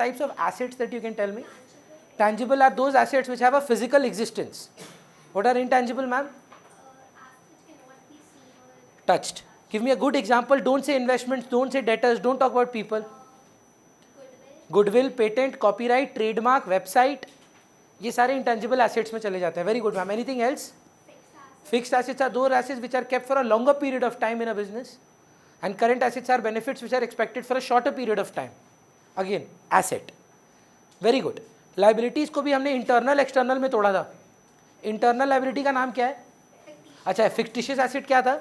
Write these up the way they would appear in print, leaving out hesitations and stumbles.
types of assets that you can tell me? Tangible are those assets which have a physical existence. What are intangible, ma'am? Touched. Give me a good example. Don't say investments, don't say debtors, don't talk about people. Goodwill, patent, copyright, trademark, website. ये सारे intangible assets में चले जाते हैं. Very good, ma'am. Anything else? Fixed assets are those assets which are kept for a longer period of time in a business. And current assets are benefits which are expected for a shorter period of time. Again, asset. Very good. Liabilities को भी हमने internal, external में तोड़ा था. Internal liability का नाम क्या है? अच्छा, fictitious asset क्या था?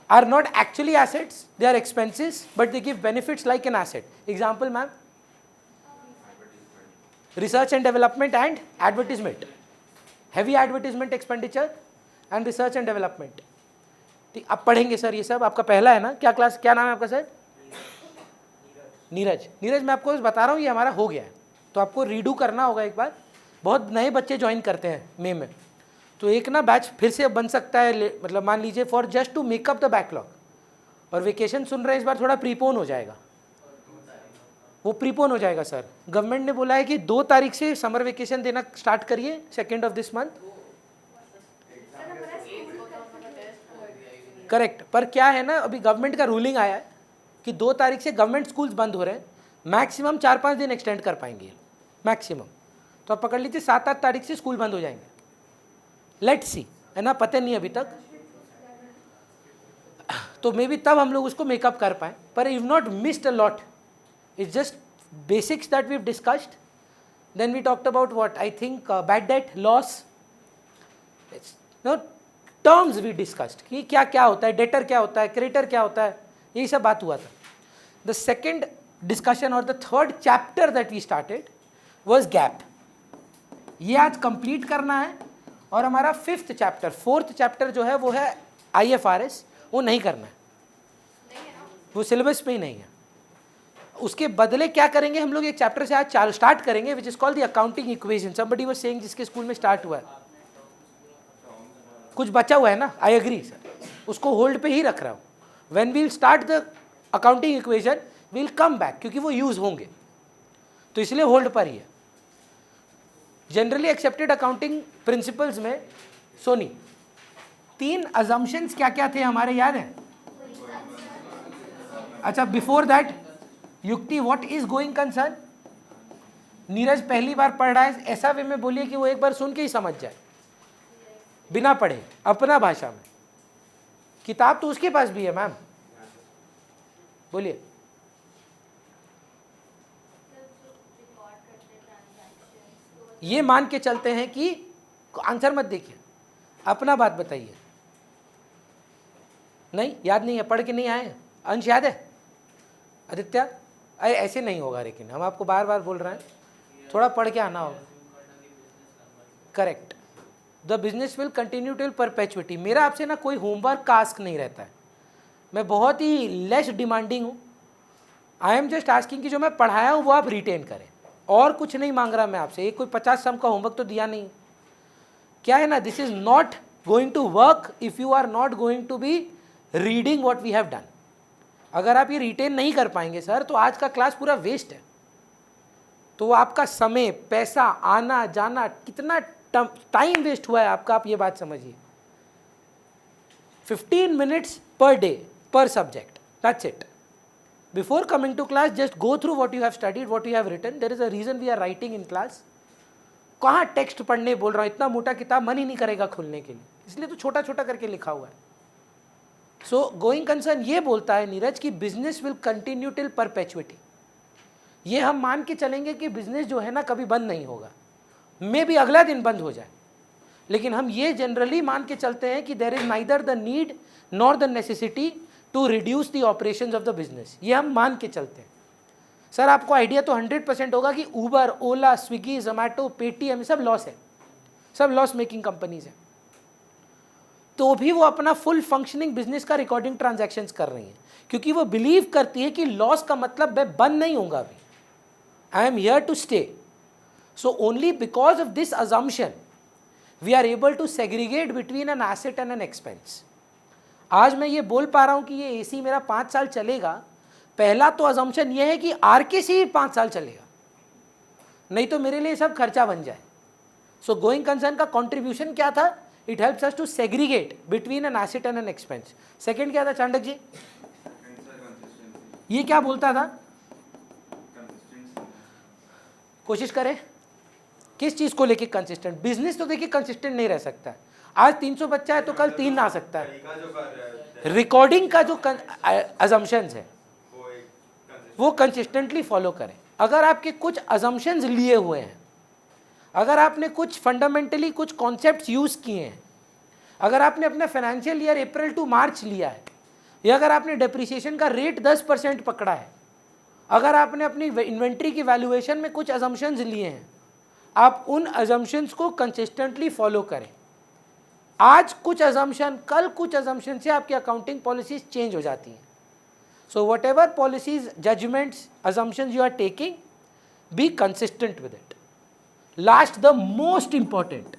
Are not actually assets, they are expenses, but they give benefits like an asset. Example, ma'am? Research and development and advertisement. Heavy advertisement expenditure and research and development. ठीक, अब पढ़ेंगे सर ये सब. आपका पहला है ना? क्या क्लास, क्या नाम है आपका सर? नीरज. नीरज, मैं आपको बता रहा हूँ ये हमारा हो गया है, तो आपको रीडू करना होगा एक बार. बहुत नए बच्चे ज्वाइन करते हैं मई में, तो एक ना बैच फिर से बन सकता है. मतलब मान लीजिए for just to make up the backlog. और वेकेशन सुन रहे हैं इस बार थोड़ा प्रीपोन हो जाएगा. वो प्रीपोन हो जाएगा सर. गवर्नमेंट ने बोला है कि 2 तारीख से समर वेकेशन देना स्टार्ट करिए, 2 दिस मंथ. करेक्ट. पर क्या है ना, अभी गवर्नमेंट का रूलिंग आया है कि 2 तारीख से गवर्नमेंट स्कूल्स बंद हो रहे हैं. मैक्सिमम 4-5 दिन एक्सटेंड कर पाएंगे मैक्सिमम. तो आप पकड़ लीजिए 7-8 तारीख से स्कूल बंद हो जाएंगे. लेट्स सी, है ना, पता नहीं अभी तक. तो मे बी तब हम लोग उसको मेकअप कर पाए. पर you not missed a lot. It's just basics that we have discussed. Then we talked about what I think bad debt, loss, no terms we discussed कि क्या क्या होता है, डेटर क्या होता है, क्रेडिटर क्या होता है, यही सब बात हुआ था. द सेकेंड डिस्कशन और the third chapter that we started was gap. ये आज कंप्लीट करना है. और हमारा 5th चैप्टर, 4th चैप्टर जो है वो है IFRS. वो नहीं करना है, वो सिलेबस में ही नहीं है. उसके बदले क्या करेंगे हम लोग, एक चैप्टर से आज स्टार्ट करेंगे which is called the accounting equation. Somebody was saying जिसके स्कूल में स्टार्ट हुआ है. कुछ बचा हुआ है ना, आई एग्री सर, उसको होल्ड पे ही रख रहा हूँ. When we will start the accounting equation we will come back, क्योंकि वो यूज होंगे, तो इसलिए होल्ड पर ही है. जनरली एक्सेप्टेड अकाउंटिंग प्रिंसिपल्स में सोनी 3 अजम्पशंस क्या क्या थे हमारे, याद है? अच्छा, बिफोर दैट युक्ति, what is going concern? Neeraj पहली बार पढ़ रहा है, ऐसा वे में बोलिए कि वो एक बार सुन के ही समझ जाए, बिना पढ़े, अपना भाषा में. किताब तो उसके पास भी है मैम, बोलिए. ये मान के चलते हैं कि, आंसर मत देखिए, अपना बात बताइए. नहीं याद नहीं है, पढ़ के नहीं आए. अंश याद है? आदित्य, अरे ऐसे नहीं होगा, लेकिन हम आपको बार बार बोल रहे हैं, थोड़ा पढ़ के आना होगा. Correct. The business will continue till perpetuity. मेरा आपसे ना कोई होमवर्क का आस्क नहीं रहता है, मैं बहुत ही लेस डिमांडिंग हूँ. आई एम जस्ट आस्किंग कि जो मैं पढ़ाया हूँ वो आप रिटेन करें, और कुछ नहीं मांग रहा मैं आपसे. एक कोई 50 सम का होमवर्क तो दिया नहीं. क्या है ना, this is not going to work if you are not going to be reading what we have done. अगर आप ये रिटेन नहीं कर पाएंगे सर, तो आज का क्लास पूरा वेस्ट है. तो वो आपका समय, पैसा, आना जाना, कितना टाइम वेस्ट हुआ है आपका, आप ये बात समझिए. 15 minutes per day per subject, that's it. Before coming to class, just go through what you have studied, what you have written. There is a reason we are writing in class. कहाँ text पढ़ने बोल रहा हूँ, इतना मोटा किताब मन ही नहीं करेगा खोलने के लिए, इसलिए तो छोटा छोटा करके लिखा हुआ है. सो गोइंग कंसर्न ये बोलता है नीरज कि business will continue till perpetuity. ये हम मान के चलेंगे कि बिजनेस जो है ना कभी बंद नहीं होगा, मे भी अगला दिन बंद हो जाए, लेकिन हम ये जनरली मान के चलते हैं कि there is neither the need nor the necessity to reduce the operations of the business. ये हम मान के चलते हैं. सर आपको आइडिया तो 100% होगा कि उबर, ओला, स्विगी, जोमैटो, पेटीएम सब लॉस है, सब लॉस मेकिंग कंपनीज हैं. तो भी वो अपना फुल फंक्शनिंग बिजनेस का रिकॉर्डिंग ट्रांजैक्शंस कर रही हैं, क्योंकि वो बिलीव करती है कि लॉस का मतलब मैं बंद नहीं होगा अभी, I am here to stay. So only because of this assumption we are able to segregate between an asset and an expense. आज मैं ये बोल पा रहा हूँ कि ये AC मेरा 5 साल चलेगा, पहला तो अजम्पशन ये है कि आरकेसी ही 5 साल चलेगा, नहीं तो मेरे लिए सब खर्चा बन जाए। सो गोइंग कंसर्न का कंट्रीब्यूशन क्या था? It helps us to segregate between an asset and an expense. Second क्या था चांडक जी? ये क्या बोलता था? कोशिश करें किस चीज को लेके कंसिस्टेंट? बिजनेस तो देखिए कंसिस्टेंट नहीं रह सकता। आज 300 बच्चा है तो कल 3 आ सकता है। रिकॉर्डिंग का जो अजम्पशंस है वो कंसिस्टेंटली फॉलो करें। अगर आपके कुछ अजम्पशंस लिए हुए हैं, अगर आपने कुछ फंडामेंटली कुछ कॉन्सेप्ट्स यूज किए हैं, अगर आपने अपना फाइनेंशियल ईयर अप्रैल टू मार्च लिया है, या अगर आपने डेप्रिसिएशन का रेट 10% पकड़ा है, अगर आपने अपनी इन्वेंट्री की वैल्यूएशन में कुछ अजम्पशंस लिए हैं, आप उन अजम्पशंस को कंसिस्टेंटली फॉलो करें। आज कुछ अजम्पशन, कल कुछ अजम्पशन से आपकी अकाउंटिंग पॉलिसीज चेंज हो जाती हैं। So whatever policies, judgments, assumptions you are taking, be consistent with it. Last, the most important,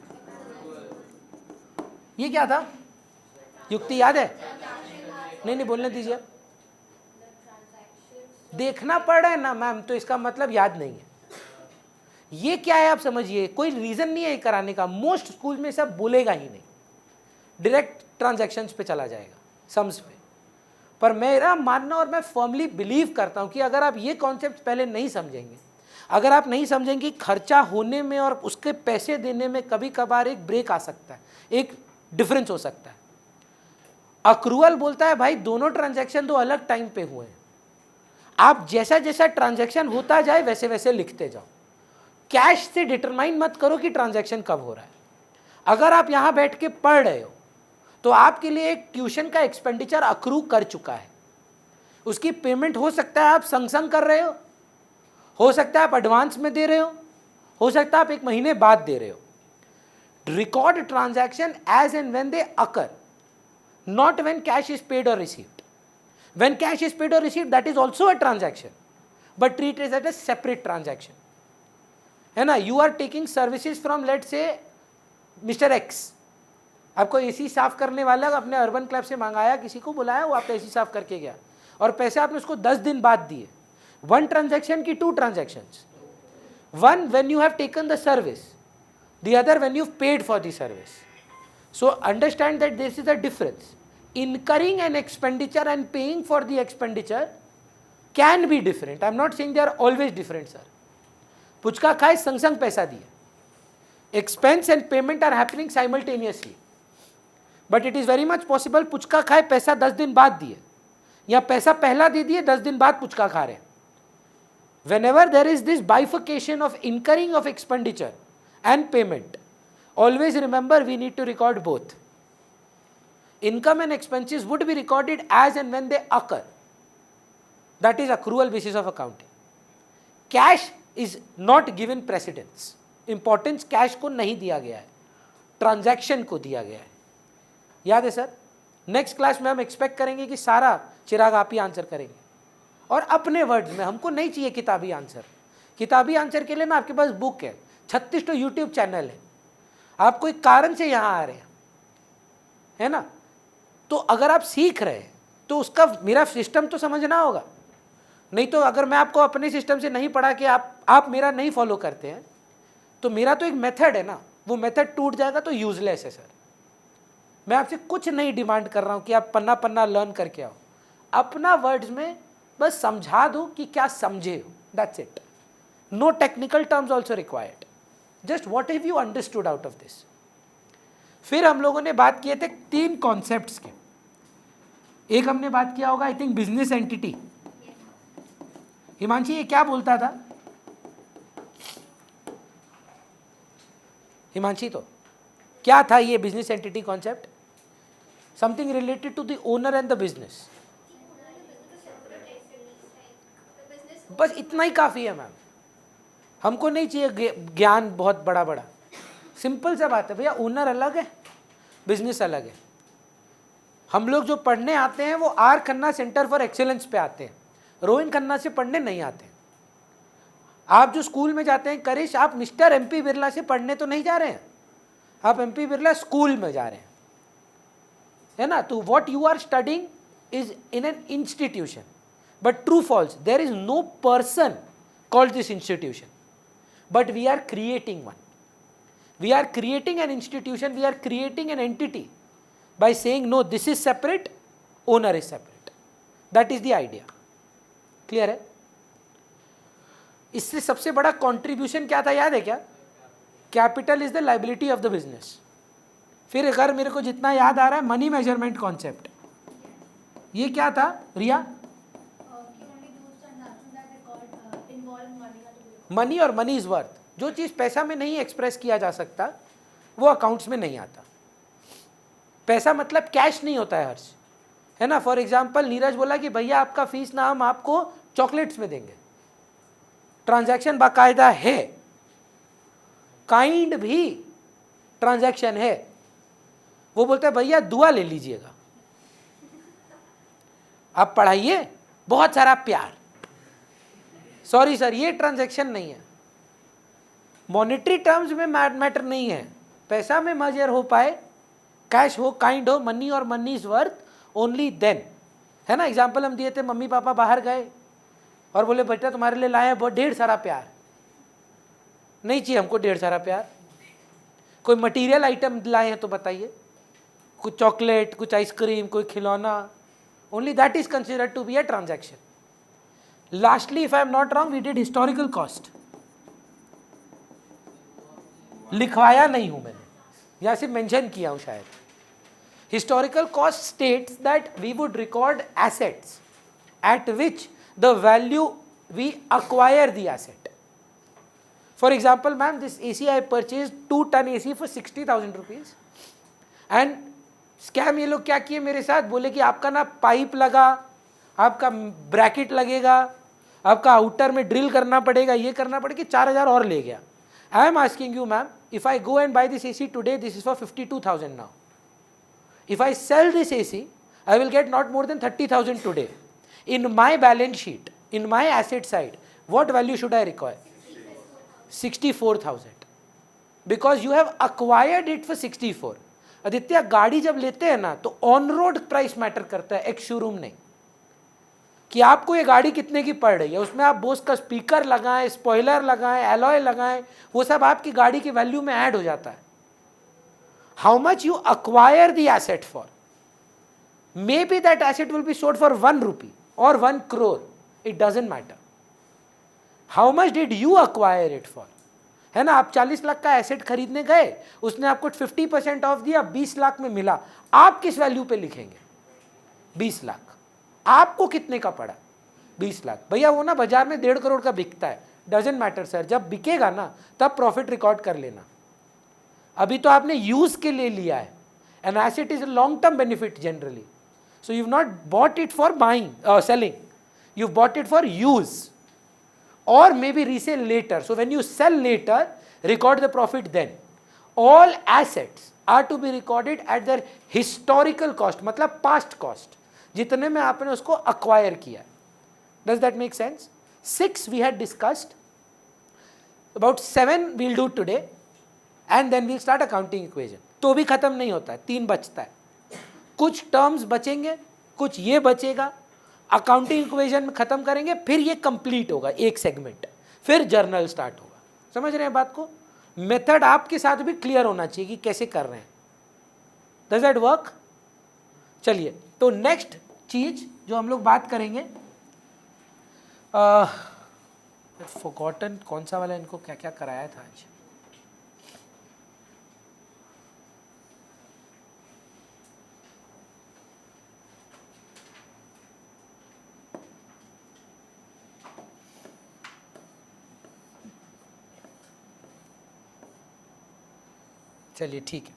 ये क्या था? युक्ति याद है? नहीं बोलने दीजिए। देखना पड़ रहा है ना मैम, तो इसका मतलब याद नहीं है। ये क्या है आप समझिए, कोई रीजन नहीं है कराने का। मोस्ट स्कूल में सब बोलेगा ही नहीं, डायरेक्ट ट्रांजैक्शंस पे चला जाएगा, सम्स पे। पर मेरा मानना और मैं फर्मली बिलीव करता हूं कि अगर आप ये कॉन्सेप्ट पहले नहीं समझेंगे, अगर आप नहीं समझेंगे खर्चा होने में और उसके पैसे देने में कभी कभार एक ब्रेक आ सकता है, एक डिफरेंस हो सकता है। अक्रूअल बोलता है भाई दोनों ट्रांजैक्शन दो अलग टाइम पे हुए हैं, आप जैसा जैसा ट्रांजैक्शन होता जाए वैसे वैसे लिखते जाओ। कैश से डिटरमाइन मत करो कि ट्रांजैक्शन कब हो रहा है। अगर आप यहां बैठ के पढ़ रहे हो तो आपके लिए एक ट्यूशन का एक्सपेंडिचर अक्रू कर चुका है, उसकी पेमेंट हो सकता है आप संग संग कर रहे हो सकता है आप एडवांस में दे रहे हो सकता है आप 1 महीने बाद दे रहे हो। Record transaction as and when they occur, not when cash is paid और received. When cash is paid और received, that is also a transaction, but treat it as a separate transaction, है ना। You are taking services from let's say mister X, आपको AC साफ करने वाला अपने urban club से मंगाया, किसी को बुलाया, वो आपका एसी साफ करके गया और पैसे आपने उसको 10 दिन बाद दिए। 1 ट्रांजैक्शन की 2 transactions, 1 when you have taken the service, the other when you paid for the service. So understand that this is the difference. Incurring an expenditure and paying for the expenditure can be different. I am not saying they are always different sir. Puchka खाए संग संग पैसा दिए, expense and payment are happening simultaneously, but it is very much possible puchka खाए पैसा 10 दिन बाद दिए, या पैसा पहला दे दिए 10 दिन बाद पुचका खा रहे। Whenever there is this bifurcation of incurring of expenditure and payment, always remember we need to record both. Income and expenses would be recorded as and when they occur. That is accrual basis of accounting. Cash is not given precedence. Importance cash को नहीं दिया गया है, transaction को दिया गया है। याद है सर? नेक्स्ट क्लास में हम एक्सपेक्ट करेंगे कि सारा चिराग आप ही आंसर करेंगे और अपने वर्ड्स में। हमको नहीं चाहिए किताबी आंसर। किताबी आंसर के लिए ना आपके पास बुक है, 36 तो यूट्यूब चैनल है, आप कोई कारण से यहाँ आ रहे हैं, है ना। तो अगर आप सीख रहे हैं तो उसका मेरा सिस्टम तो समझना होगा, नहीं तो अगर मैं आपको अपने सिस्टम से नहीं पढ़ा कि आप मेरा नहीं फॉलो करते हैं तो मेरा तो एक मेथड है ना, वो मेथड टूट जाएगा तो यूजलेस है सर। मैं आपसे कुछ नहीं डिमांड कर रहा हूं कि आप पन्ना पन्ना लर्न करके आओ, अपना वर्ड्स में बस समझा दो कि क्या समझे हो, that's it. No technical terms also required, just what have you understood out of this. फिर हम लोगों ने बात किए थे 3 कॉन्सेप्ट्स के। एक हमने बात किया होगा I think business entity. Himanshi ये क्या बोलता था? हिमांशी तो क्या था ये business entity concept? Something related to the owner and the business. बस इतना ही काफ़ी है मैम, हमको नहीं चाहिए ज्ञान बहुत बड़ा बड़ा। सिंपल सा बात है भैया, ओनर अलग है, बिजनेस अलग है। हम लोग जो पढ़ने आते हैं वो R Khanna centre for excellence पे आते हैं, रोहिन खन्ना से पढ़ने नहीं आते हैं। आप जो स्कूल में जाते हैं करिश, आप मिस्टर एमपी बिरला से पढ़ने तो नहीं जा रहे हैं, आप एमपी बिरला स्कूल में जा रहे हैं, है ना। तो what you are studying is in an institution, But true false, there is no person called this institution, but we are creating one. We are creating an institution, we are creating an entity by saying no, this is separate, owner is separate. That is the idea. Clear है? इससे सबसे बड़ा contribution क्या था याद है क्या? Capital is the liability of the business. फिर अगर मेरे को जितना याद आ रहा है, मनी मेजरमेंट कॉन्सेप्ट, ये क्या था रिया? मनी और मनी इज वर्थ. जो चीज पैसा में नहीं एक्सप्रेस किया जा सकता वो अकाउंट्स में नहीं आता. पैसा मतलब कैश नहीं होता है हर्ष, है ना. फॉर एग्जाम्पल नीरज बोला कि भैया आपका फीस ना हम आपको चॉकलेट्स में देंगे. ट्रांजैक्शन बाकायदा है, काइंड भी ट्रांजैक्शन है. वो बोलते हैं भैया दुआ ले लीजिएगा, आप पढ़ाइए, बहुत सारा प्यार. सॉरी सर, ये ट्रांजैक्शन नहीं है. मॉनेटरी टर्म्स में मैटर नहीं है. पैसा में मर्जर हो पाए, कैश हो, काइंड हो, मनी और money is worth only then, है ना. एग्जाम्पल हम दिए थे, मम्मी पापा बाहर गए और बोले बेटा तुम्हारे लिए लाए बहुत ढेर सारा प्यार. नहीं चाहिए हमको ढेर सारा प्यार. कोई मटेरियल आइटम लाए हैं तो बताइए, कुछ चॉकलेट, कुछ आइसक्रीम, कोई खिलौना, only that is considered to be a transaction. Lastly if I am not wrong, we did historical cost. लिखवाया नहीं हूं मैंने, या सिर्फ मेंशन किया हूं शायद. Historical cost states that we would record assets at which the value we acquire the asset. For example, ma'am, this AC I purchased 2 ton AC for 60,000 rupees. And scam ये लोग क्या किए मेरे साथ, बोले कि आपका ना पाइप लगा, आपका ब्रैकेट लगेगा, आपका आउटर में ड्रिल करना पड़ेगा, ये करना पड़ेगा, कि 4,000 और ले गया. I am asking you ma'am, if I go and buy this AC today, this is for 52,000 now. If I sell this AC, I will get not more than 30,000 today. In my balance sheet, in my asset side, what value should I require? 64,000. Because you have acquired it for 64. Aditya, गाड़ी जब लेते हैं ना तो on road price matter करता है, एक showroom नहीं. कि आपको ये गाड़ी कितने की पड़ रही है, उसमें आप बोस का स्पीकर लगाएं, स्पॉइलर लगाएं, एलॉय लगाएं, वो सब आपकी गाड़ी की वैल्यू में ऐड हो जाता है. How much you acquire the asset for, maybe that asset will be sold for 1 rupee or 1 crore, it doesn't matter. How much did you acquire it for? है ना. आप 40 लाख का एसेट खरीदने गए, उसने आपको 50% ऑफ दिया, 20 लाख में मिला, आप किस वैल्यू पे लिखेंगे? 20 लाख. आपको कितने का पड़ा? 20 लाख. भैया वो ना बाजार में 1.5 करोड़ का बिकता है. डजेंट मैटर सर, जब बिकेगा ना तब प्रॉफिट रिकॉर्ड कर लेना. अभी तो आपने यूज के लिए लिया है. An asset is a long term benefit generally. So you've not bought it for buying, selling. You've bought it for use, or maybe resell later. So when you sell later, record the profit then. All assets are to be recorded at their historical cost, मतलब past cost, जितने में आपने उसको acquire किया. Does that make sense? 6 we had discussed. About 7 we'll do today, and then we'll start accounting equation. तो भी खत्म नहीं होता है, 3 बचता है. कुछ टर्म्स बचेंगे, कुछ ये बचेगा, अकाउंटिंग इक्वेशन में खत्म करेंगे, फिर ये कंप्लीट होगा एक सेगमेंट, फिर जर्नल स्टार्ट होगा. समझ रहे हैं बात को? मेथड आपके साथ भी क्लियर होना चाहिए कि कैसे कर रहे हैं. Does that work? चलिए, तो नेक्स्ट चीज जो हम लोग बात करेंगे, फॉरगॉटन कौन सा वाला, इनको क्या क्या कराया था आज. चलिए ठीक है,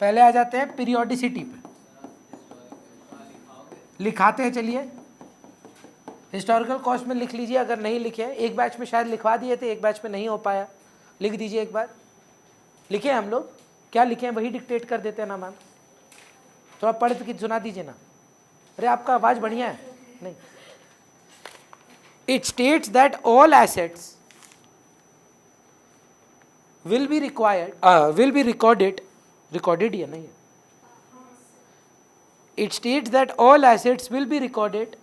पहले आ जाते हैं पीरियोडिसिटी पे. लिखाते हैं. चलिए, हिस्टोरिकल कॉस्ट में लिख लीजिए, अगर नहीं लिखे, एक बैच में शायद लिखवा दिए थे, एक बैच में नहीं हो पाया, लिख दीजिए एक बार. लिखे हम लोग, क्या लिखे हैं वही डिक्टेट कर देते हैं ना मैम. थोड़ा पढ़ के सुना दीजिए ना. अरे आपका आवाज़ बढ़िया है. नहीं, it states that all assets will be required, will be recorded, recorded या नहीं है, It states that all assets will be recorded.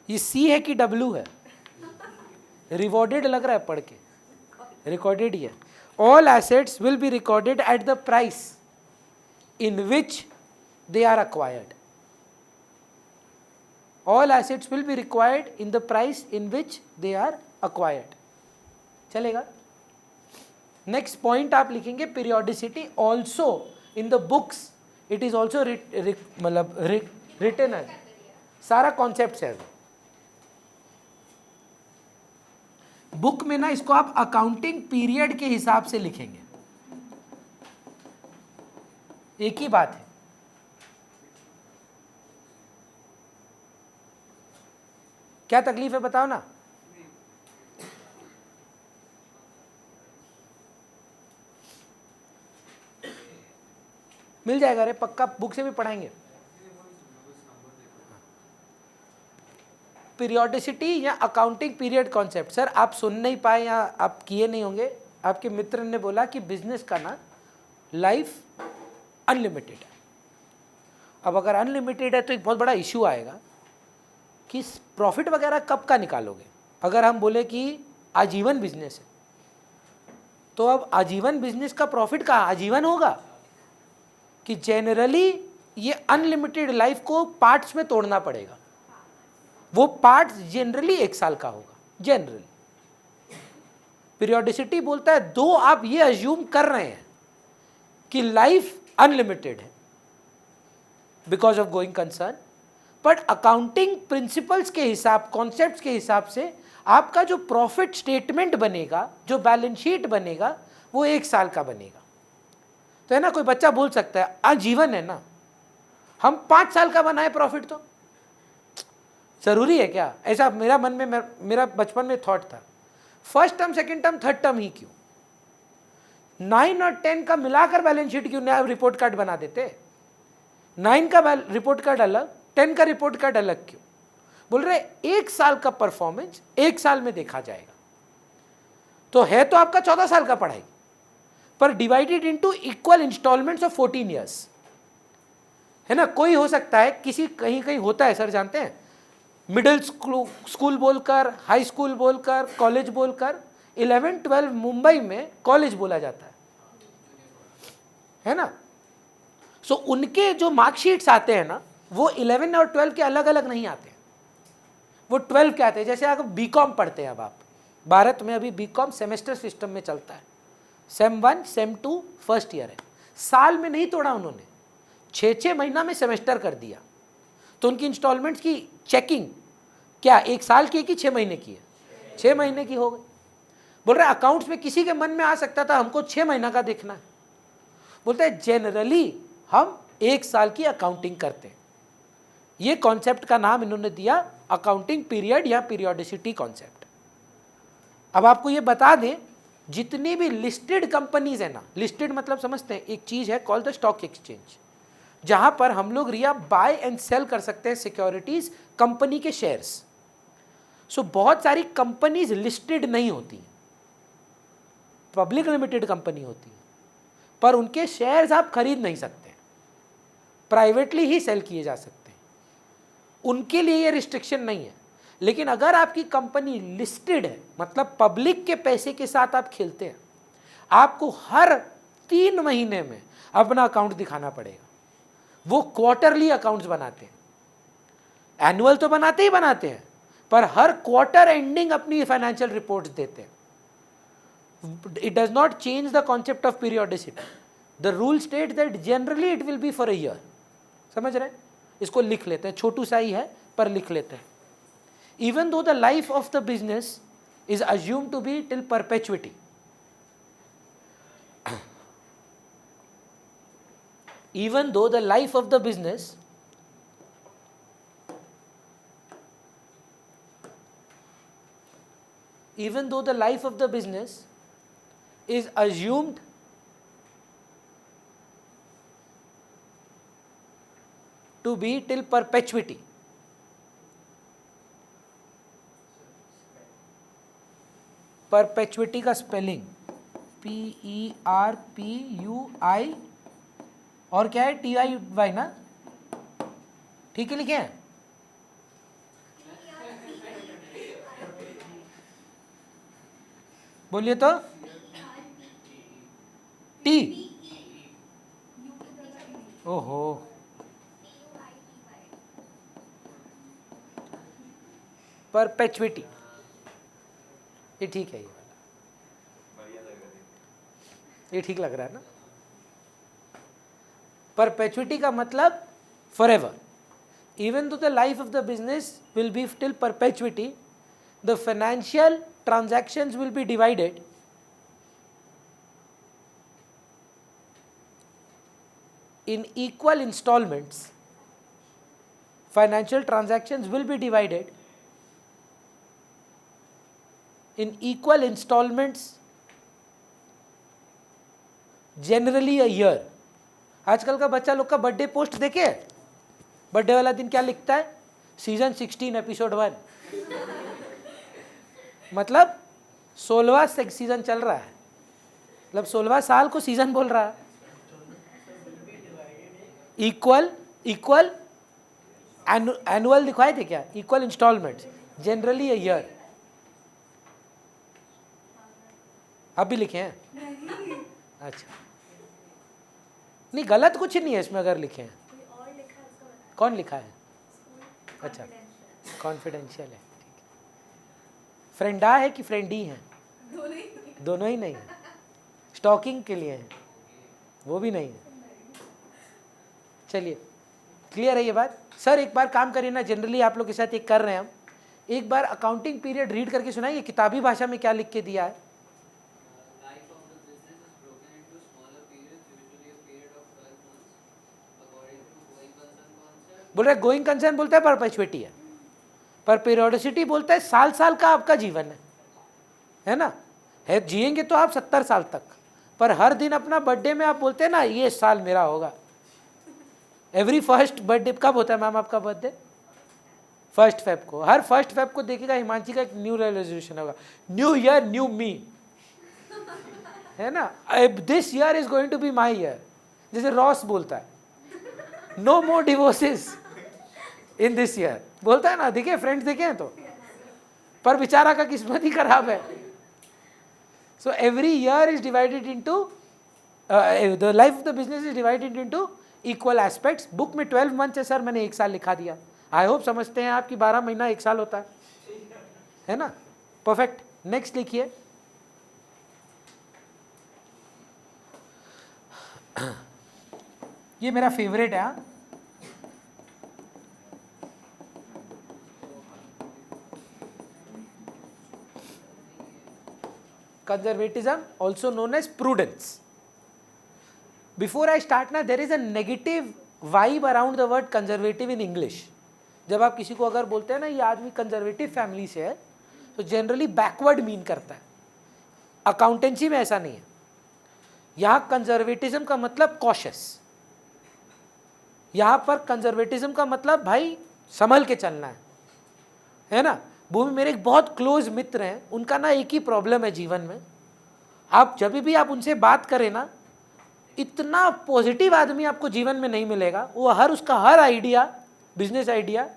ये सी है कि डब्ल्यू है? रिवॉर्डेड लग रहा है पढ़ के, रिकॉर्डेड ही है. All assets will be recorded at the price in which they are acquired. All assets will be required in the price in which they are acquired. चलेगा? नेक्स्ट पॉइंट आप लिखेंगे periodicity also in the books it is also मतलब written है. सारा concept है book में ना. इसको आप अकाउंटिंग पीरियड के हिसाब से लिखेंगे. एक ही बात है. क्या तकलीफ है बताओ ना. मिल जाएगा रे पक्का, बुक से भी पढ़ाएंगे. पीरियोडिसिटी या अकाउंटिंग पीरियड कॉन्सेप्ट. सर आप सुन नहीं पाए या आप किए नहीं होंगे. आपके मित्र ने बोला कि बिजनेस का ना लाइफ अनलिमिटेड है. अब अगर अनलिमिटेड है तो एक बहुत बड़ा इशू आएगा कि प्रॉफिट वगैरह कब का निकालोगे. अगर हम बोले कि आजीवन बिजनेस है तो अब आजीवन बिजनेस का प्रॉफिट कहाँ आजीवन होगा कि जनरली ये अनलिमिटेड लाइफ को पार्ट्स में तोड़ना पड़ेगा. वो पार्ट जनरली 1 साल का होगा. जनरली पीरियोडिसिटी बोलता है दो आप ये अज्यूम कर रहे हैं कि लाइफ अनलिमिटेड है because of going concern, but accounting principles के हिसाब कॉन्सेप्ट्स के हिसाब से आपका जो प्रॉफिट स्टेटमेंट बनेगा, जो बैलेंस शीट बनेगा, वो 1 साल का बनेगा. तो है ना, कोई बच्चा बोल सकता है आजीवन है ना, हम 5 साल का बनाए प्रॉफिट तो जरूरी है क्या. ऐसा मेरा मन में मेरा बचपन में थॉट था. First term, second term, third term ही क्यों, 9 और 10 का मिलाकर बैलेंस शीट क्यों नहीं रिपोर्ट कार्ड बना देते. 9 का रिपोर्ट कार्ड अलग, 10 का रिपोर्ट कार्ड अलग क्यों. बोल रहे 1 साल का परफॉर्मेंस 1 साल में देखा जाएगा. तो है तो आपका 14 साल का पढ़ाई, पर divided into equal instalments of 14 years. है ना. कोई हो सकता है किसी कहीं कहीं होता है सर, जानते हैं, मिडिल स्कूल बोलकर, हाई स्कूल बोलकर, कॉलेज बोलकर, 11-12 मुंबई में कॉलेज बोला जाता है ना. सो उनके जो मार्कशीट्स आते हैं ना वो 11 और 12 के अलग अलग नहीं आते हैं, वो 12 के आते हैं. जैसे आप बीकॉम पढ़ते हैं, अब आप भारत में अभी बीकॉम सेमेस्टर सिस्टम में चलता है. सेम 1 सेम 2 फर्स्ट ईयर है. साल में नहीं तोड़ा उन्होंने, 6-6 महीना में सेमेस्टर कर दिया. तो उनकी इंस्टॉलमेंट्स की चेकिंग क्या 1 साल की है कि 6 महीने की है. 6 महीने की हो गई. बोल रहे अकाउंट्स में किसी के मन में आ सकता था हमको 6 महीना का देखना है. बोलते हैं जनरली हम 1 साल की अकाउंटिंग करते हैं. ये कॉन्सेप्ट का नाम इन्होंने दिया अकाउंटिंग पीरियड या पीरियोडिसिटी कॉन्सेप्ट. अब आपको ये बता दें, जितनी भी लिस्टेड कंपनीज है ना, लिस्टेड मतलब समझते हैं, एक चीज है कॉल्ड द स्टॉक एक्सचेंज, जहां पर हम लोग रिया बाय एंड सेल कर सकते हैं सिक्योरिटीज, कंपनी के शेयर्स. सो बहुत सारी कंपनीज लिस्टेड नहीं होती, पब्लिक लिमिटेड कंपनी होती है, पर उनके शेयर्स आप खरीद नहीं सकते, प्राइवेटली ही सेल किए जा सकते हैं. उनके लिए ये रिस्ट्रिक्शन नहीं है. लेकिन अगर आपकी कंपनी लिस्टेड है, मतलब पब्लिक के पैसे के साथ आप खेलते हैं, आपको हर 3 महीने में अपना अकाउंट दिखाना पड़ेगा. वो क्वार्टरली अकाउंट्स बनाते हैं, एनुअल तो बनाते ही बनाते हैं, पर हर क्वार्टर एंडिंग अपनी फाइनेंशियल रिपोर्ट्स देते हैं. It does not change the concept of periodicity. The rule state that generally it will be for a year. समझ रहे हैं. इसको लिख लेते हैं, छोटू सा ही है पर लिख लेते हैं. Even though the life of the business is assumed to be till perpetuity, even though the life of the business even though the life of the business is assumed to be till perpetuity, perpetuity का spelling PERPUI और क्या है TIY ना, ठीक है लिखे हैं? बोलिए तो T, ओहो परपेचुइटी, ये ठीक है, ये ठीक लग रहा है ना? परपेचुइटी का मतलब forever. Even though the life of the business will be till perpetuity, the financial transactions will be divided in equal installments. Financial transactions will be divided in equal installments, generally a year. आजकल का बच्चा लोग का birthday post देखे, birthday वाला दिन क्या लिखता है? सीजन 16 एपिसोड 1, मतलब 16वां सीजन चल रहा है, मतलब 16वां साल को सीजन बोल रहा है. इक्वल इक्वल एनुअल दिखाए थे क्या? Equal instalments, generally a year. आप भी लिखे हैं? अच्छा, नहीं गलत कुछ नहीं है इसमें अगर लिखे हैं. कौन लिखा है? अच्छा, कॉन्फिडेंशियल है, ठीक है. फ्रेंडा है कि फ्रेंडी है? दोनों ही नहीं है. स्टॉकिंग के लिए है, वो भी नहीं है. चलिए, क्लियर है ये बात? सर एक बार काम करिए ना, जनरली आप लोग के साथ एक कर रहे हैं हम, एक बार अकाउंटिंग पीरियड रीड करके सुनाइए, किताबी भाषा में क्या लिख के दिया है. बोल रहे गोइंग कंसर्न बोलता है परपेचुइटी है, पर पीरियोडिसिटी बोलता है साल साल का आपका जीवन है ना? है जिएंगे तो आप 70 साल तक, पर हर दिन अपना बर्थडे में आप बोलते हैं ना ये साल मेरा होगा. एवरी फर्स्ट बर्थडे कब होता है मैम आपका बर्थडे? 1 फेब को. हर 1 फेब को देखेगा हिमांशी का एक न्यू रेजोल्यूशन होगा, न्यू ईयर न्यू मी, है ना? This year is going to be my year. जैसे रॉस बोलता है no more divorces in this year, बोलता है ना, देखे फ्रेंड्स देखे हैं तो, पर बेचारा का किस्मत ही खराब है. So every year is divided into the life of the business is divided into equal aspects. Book में 12 मंथ्स है सर, मैंने 1 साल लिखा दिया. आई होप समझते हैं आपकी 12 महीना 1 साल होता है ना? परफेक्ट. नेक्स्ट लिखिए. ये मेरा फेवरेट है. Conservatism, also known as prudence. Before I start ना, there is a negative vibe around the word conservative in English. जब आप किसी को अगर बोलते हैं ना ये आदमी कंजर्वेटिव फैमिली से है, तो जनरली बैकवर्ड मीन करता है. अकाउंटेंसी में ऐसा नहीं है. यहाँ कंजर्वेटिज्म का मतलब कॉशियस. यहाँ पर कंजर्वेटिज्म का मतलब भाई संभल के चलना है ना? भूमि मेरे एक बहुत क्लोज मित्र हैं, उनका ना एक ही प्रॉब्लम है जीवन में. आप जब भी आप उनसे बात करें ना, इतना पॉजिटिव आदमी आपको जीवन में नहीं मिलेगा. वो उसका हर आइडिया, बिजनेस आइडिया,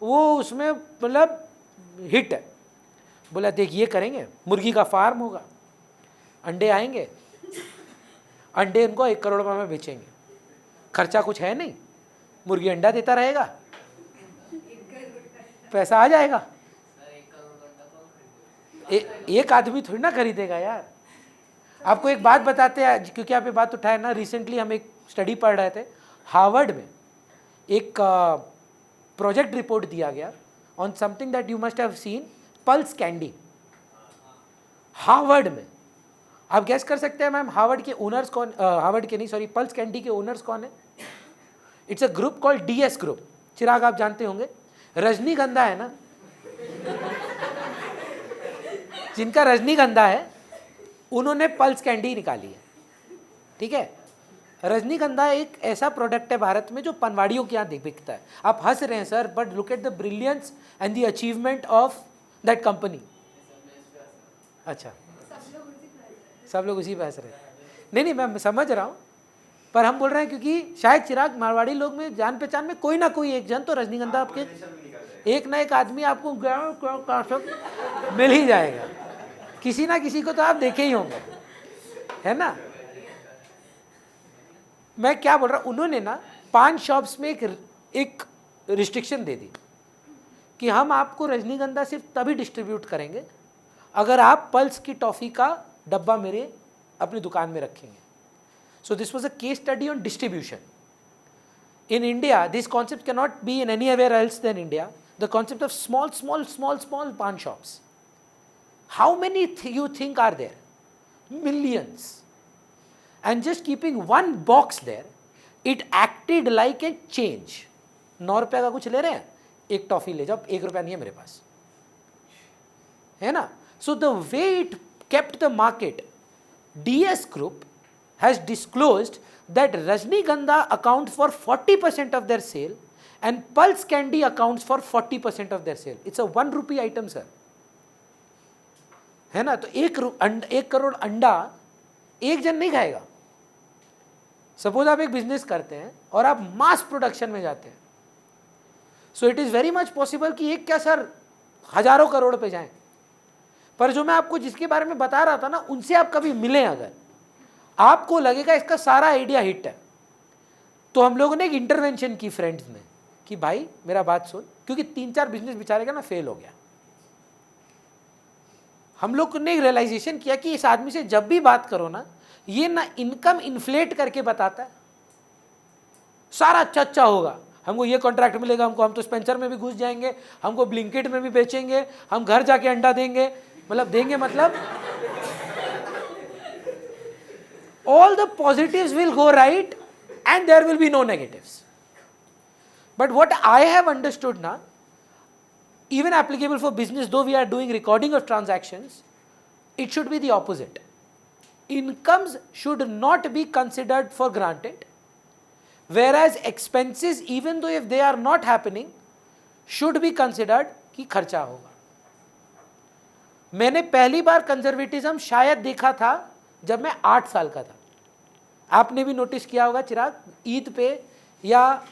वो उसमें मतलब हिट है. बोला देख ये करेंगे, मुर्गी का फार्म होगा, अंडे आएंगे, अंडे उनको 1 करोड़ में बेचेंगे, खर्चा कुछ है नहीं, मुर्गी अंडा देता रहेगा, पैसा आ जाएगा. एक आदमी थोड़ी ना खरीदेगा यार. आपको एक बात बताते हैं, क्योंकि आप ये बात उठाए ना, रिसेंटली हम एक स्टडी पढ़ रहे थे. हार्वर्ड में एक प्रोजेक्ट रिपोर्ट दिया गया on something that you must have seen, pulse candy. Harvard में आप गैस कर सकते हैं मैम हार्वर्ड के ओनर्स कौन? हार्वर्ड के नहीं, सॉरी, पल्स कैंडी के ओनर्स कौन है? It's a group called DS group. Chirag आप जानते होंगे, रजनीगंधा है ना, जिनका रजनीगंधा है उन्होंने पल्स कैंडी निकाली है. ठीक है, रजनीगंधा एक ऐसा प्रोडक्ट है भारत में जो पनवाड़ियों के यहाँ बिकता है. आप हंस रहे हैं sir, but look at the brilliance and the achievement of that company. अच्छा, सब लोग उसी पे हंस रहे हैं। नहीं, मैं समझ रहा हूँ, पर हम बोल रहे हैं क्योंकि शायद चिराग मारवाड़ी लोग में जान पहचान में कोई ना कोई एक जन तो रजनीगंधा आपके एक ना एक आदमी आपको मिल ही जाएगा, किसी ना किसी को तो आप देखे ही होंगे, है ना। मैं क्या बोल रहा हूँ, उन्होंने ना 5 शॉप्स में एक रिस्ट्रिक्शन दे दी कि हम आपको रजनीगंधा सिर्फ तभी डिस्ट्रीब्यूट करेंगे अगर आप पल्स की टॉफ़ी का डब्बा मेरे अपनी दुकान में रखेंगे। So this was a case study on distribution in India. This concept can not be in anywhere else than India. The concept of small paan shops. How many you think are there? Millions. And just keeping one box there, it acted like a change. 9 रुपये का कुछ ले रहे हैं, एक toffee ले जाओ, 1 रुपया नहीं है मेरे पास, है ना. So the way it kept the market, DS Group has disclosed that Rajnigandha accounts for 40% of their sale and Pulse Candy accounts for 40% of their sale. It's a 1 rupee item, sir. है ना. तो 1 करोड़ अंडा एक जन नहीं खाएगा. Suppose आप एक बिजनेस करते हैं और आप मास प्रोडक्शन में जाते हैं, so it is very much possible कि एक क्या सर हजारों करोड़ पे जाएं. पर जो मैं आपको जिसके बारे में बता रहा था ना, उनसे आप कभी मिलें, अगर आपको लगेगा इसका सारा आइडिया हिट है, तो हम लोगों ने एक इंटरवेंशन की फ्रेंड्स में कि भाई मेरा बात सुन, क्योंकि 3-4 बिजनेस बेचारे का ना फेल हो गया. हम लोग ने रियलाइजेशन किया कि इस आदमी से जब भी बात करो ना, ये ना इनकम इन्फ्लेट करके बताता है, सारा अच्छा होगा, हमको ये कॉन्ट्रैक्ट मिलेगा, हम तो स्पेंसर में भी घुस जाएंगे, हमको ब्लिंकिट में भी बेचेंगे, हम घर जाके अंडा देंगे, मतलब all the positives will go right and there will be no negatives. But what I have understood now, even applicable for business, though we are doing recording of transactions, it should be the opposite. Incomes should not be considered for granted, whereas expenses, even though if they are not happening, should be considered कि खर्चा होगा. मैंने पहली बार conservatism शायद देखा था जब मैं 8 साल का था. आपने भी नोटिस किया होगा चिराग, ईद पे या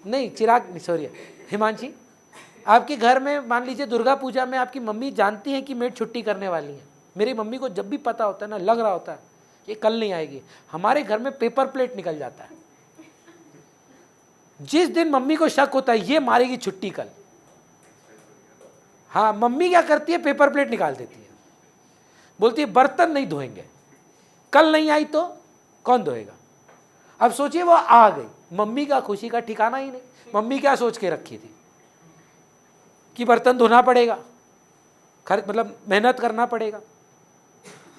नहीं, चिराग सॉरी हिमांशी, आपके घर में मान लीजिए दुर्गा पूजा में आपकी मम्मी जानती है कि मेड छुट्टी करने वाली है. मेरी मम्मी को जब भी पता होता है ना, लग रहा होता है कि कल नहीं आएगी, हमारे घर में पेपर प्लेट निकल जाता है. जिस दिन मम्मी को शक होता है ये मारेगी छुट्टी कल, हाँ, मम्मी क्या करती है, पेपर प्लेट निकाल देती है, बोलती है बर्तन नहीं धोएंगे, कल नहीं आई तो कौन धोएगा. अब सोचिए वो आ गई, मम्मी का खुशी का ठिकाना ही नहीं. मम्मी क्या सोच के रखी थी कि बर्तन धोना पड़ेगा, मेहनत करना पड़ेगा.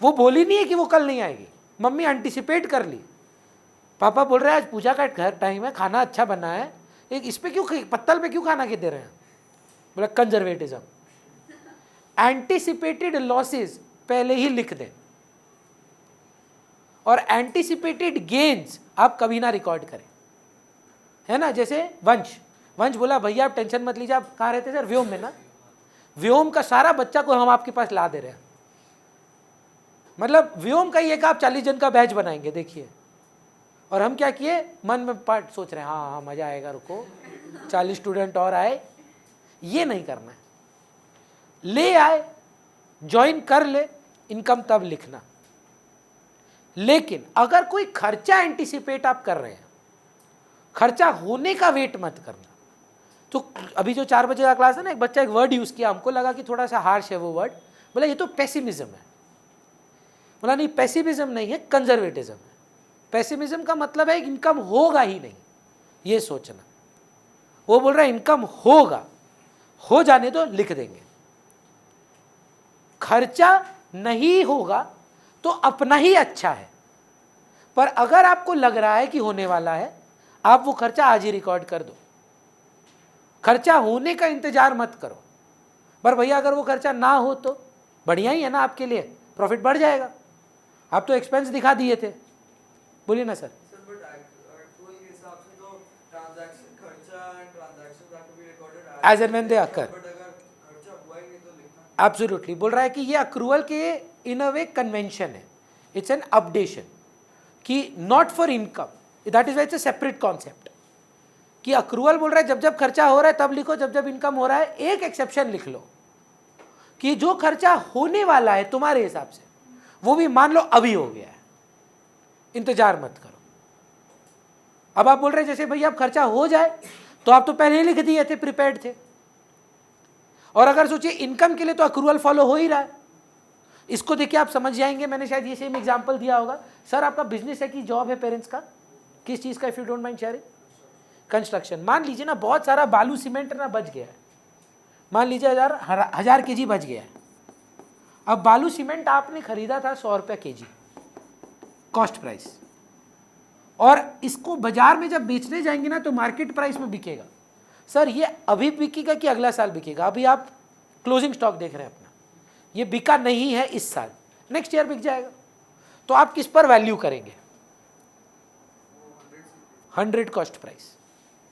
वो बोली नहीं है कि वो कल नहीं आएगी, मम्मी एंटिसिपेट कर ली. पापा बोल रहे हैं आज पूजा का घर टाइम है, खाना अच्छा बना है, एक इस पे क्यों, पत्तल पे क्यों खाना के दे रहे हैं. बोला कंजर्वेटिज्म. एंटिसिपेटेड लॉसेस पहले ही लिख दें और एंटिसिपेटेड गेन्स आप कभी ना रिकॉर्ड करें, है ना. जैसे वंश बोला भैया आप टेंशन मत लीजिए, आप कहाँ रहते सर, व्योम में ना, व्योम का सारा बच्चा को हम आपके पास ला दे रहे हैं, मतलब व्योम का ही एक आप 40 जन का बैच बनाएंगे, देखिए. और हम क्या किए, मन में पार्ट सोच रहे हैं, हाँ मजा आएगा, रुको 40 स्टूडेंट और आए. ये नहीं करना है, ले आए ज्वाइन कर ले, इनकम तब लिखना. लेकिन अगर कोई खर्चा एंटिसिपेट आप कर रहे हैं, खर्चा होने का वेट मत करना. तो अभी जो 4 बजे का क्लास है ना, एक बच्चा एक वर्ड यूज किया, हमको लगा कि थोड़ा सा हार्श है वो वर्ड, बोला ये तो पेसिमिज्म है. बोला नहीं, पेसिमिज्म नहीं है, कंजर्वेटिज्म है. पेसिमिज्म का मतलब है इनकम होगा ही नहीं, ये सोचना. वो बोल रहा है इनकम होगा, हो जाने दो, लिख देंगे. खर्चा नहीं होगा तो अपना ही अच्छा है, पर अगर आपको लग रहा है कि होने वाला है, आप वो खर्चा आज ही रिकॉर्ड कर दो. खर्चा होने का इंतजार मत करो. पर भैया अगर वो खर्चा ना हो तो बढ़िया ही है ना, आपके लिए प्रॉफिट बढ़ जाएगा. आप तो एक्सपेंस दिखा दिए थे. बोलिए ना sir. As and when they occur. Absolutely बोल रहा है कि ये अक्रूवल के इन अ वे कन्वेंशन है. इट्स एन अपडेशन कि not for income, that is why it's a separate concept कि अक्रूवल बोल रहा है जब जब खर्चा हो रहा है तब लिखो, जब जब इनकम हो रहा है एक एक्सेप्शन लिख लो कि जो खर्चा होने वाला है तुम्हारे हिसाब से वो भी मान लो अभी हो गया है, इंतजार मत करो। अब आप बोल रहे हैं जैसे भैया अब खर्चा हो जाए तो आप तो पहले ही लिख दिए थे, प्रिपेयर्ड थे। और अगर सोचिए इनकम के लिए तो अक्रूवल फॉलो हो ही रहा है, इसको देखिए आप समझ जाएंगे। मैंने शायद ये सेम एग्जांपल दिया होगा। सर आपका बिजनेस है कि जॉब है पेरेंट्स का, किस चीज़ का, if you don't mind sharing? Construction. मान लीजिए ना बहुत सारा बालू सीमेंट ना बच गया है, मान लीजिए 1000 केजी बच गया है। अब बालू सीमेंट आपने खरीदा था 100 रुपये केजी कॉस्ट प्राइस, और इसको बाजार में जब बेचने जाएंगे ना तो मार्केट प्राइस में बिकेगा। सर ये अभी बिकेगा कि अगला साल बिकेगा? अभी आप क्लोजिंग स्टॉक देख रहे हैं अपना, ये बिका नहीं है इस साल, नेक्स्ट ईयर बिक जाएगा। तो आप किस पर वैल्यू करेंगे? 100 कॉस्ट प्राइस।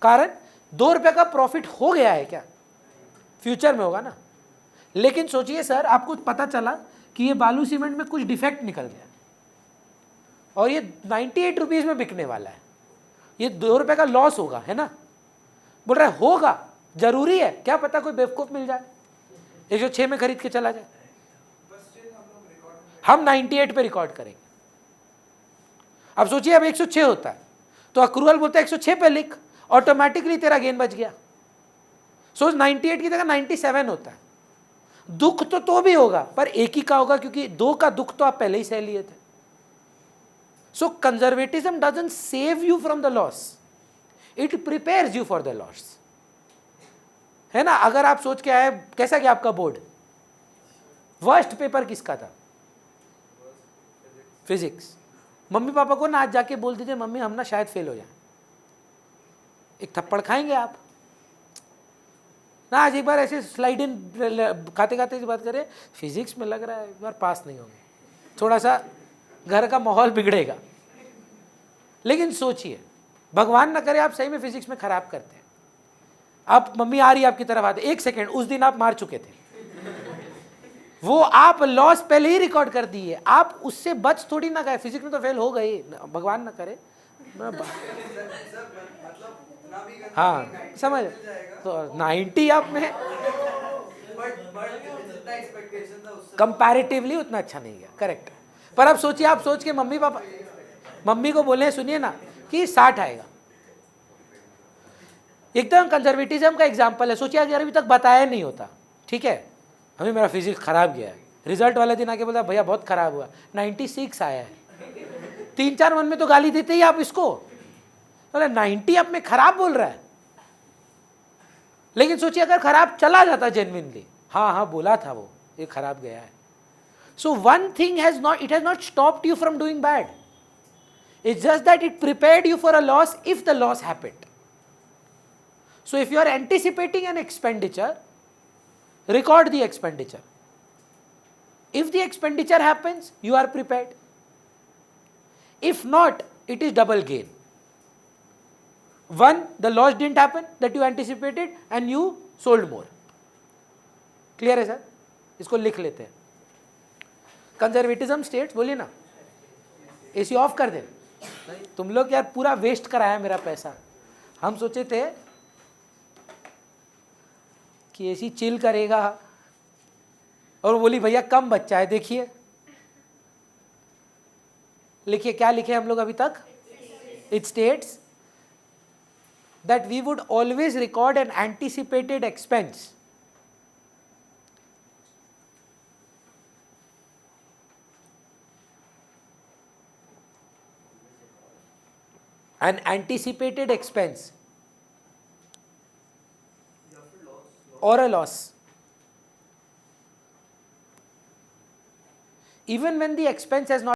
कारण 2 रुपये का प्रॉफिट हो गया है क्या? फ्यूचर में होगा ना। लेकिन सोचिए सर आपको पता चला कि ये बालू सीमेंट में कुछ डिफेक्ट निकल गया और ये 98 रुपीज़ में बिकने वाला है, ये 2 रुपये का लॉस होगा, है ना? बोल रहा है होगा, जरूरी है, क्या पता कोई बेवकूफ़ मिल जाए 106 में खरीद के चला जाए। हम 98 पे रिकॉर्ड करेंगे। अब सोचिए अब 106 होता है तो अक्रूवल बोलता है 106 पे लिख, ऑटोमेटिकली तेरा गेन बच गया। सो 98 की जगह 97 होता है। दुख तो भी होगा पर एक ही का होगा, क्योंकि 2 का दुख तो आप पहले ही सह लिए थे। So conservatism doesn't save you from the loss, it prepares you for the loss, है ना? अगर आप सोच के आए कैसा गया आपका बोर्ड, वर्स्ट पेपर किसका था? फिजिक्स। मम्मी पापा को ना आज जाके बोल दीजिए मम्मी हम ना शायद फेल हो जाए, एक थप्पड़ खाएंगे आप ना। आज एक बार ऐसे स्लाइड इन खाते खाते से बात करें, फिजिक्स में लग रहा है एक बार पास नहीं होंगे, थोड़ा सा घर का माहौल बिगड़ेगा। लेकिन सोचिए भगवान ना करे आप सही में फिजिक्स में खराब करते हैं, आप मम्मी आ रही है आपकी तरफ आते, 1 सेकेंड उस दिन आप मार चुके थे, वो आप लॉस पहले ही रिकॉर्ड कर दिए, आप उससे बच थोड़ी ना गए। फिजिक्स में तो फेल हो गए, भगवान ना करे। हाँ समझ, तो 90 आप में कंपैरेटिवली उतना अच्छा नहीं गया, करेक्ट। पर अब सोचिए आप सोच के मम्मी को बोले सुनिए ना कि 60 आएगा, एकदम कंजर्वेटिज्म का एग्जाम्पल है। सोचिए अगर अभी तक बताया नहीं होता, ठीक है अभी मेरा फिजिक्स खराब गया है, रिजल्ट वाले दिन आके बोला भैया बहुत खराब हुआ, 96 आया है, 3-4 मन में तो गाली देते ही आप इसको, बोले 90 आप में खराब बोल रहा है। लेकिन सोचिए अगर खराब चला जाता जेन्युइनली, हाँ बोला था वो, ये खराब गया है। So one thing has not stopped you from doing bad, it's just that it prepared you for a loss if the loss happened. So if you are anticipating an expenditure, record the expenditure. If the expenditure happens, you are prepared. If not, it is double gain. One, the loss didn't happen that you anticipated and you sold more. Clear है sir? इसको लिख लेते हैं। Conservatism states, बोलिए ना, AC of कर दे। तुम लोग यार पूरा वेस्ट कराया मेरा पैसा। हम सोचे थे कि एसी चिल करेगा, और बोली भैया कम बच्चा है, देखिए लिखिए क्या लिखे हम लोग अभी तक। It states that we would always record an anticipated expense or a loss even when the expense has not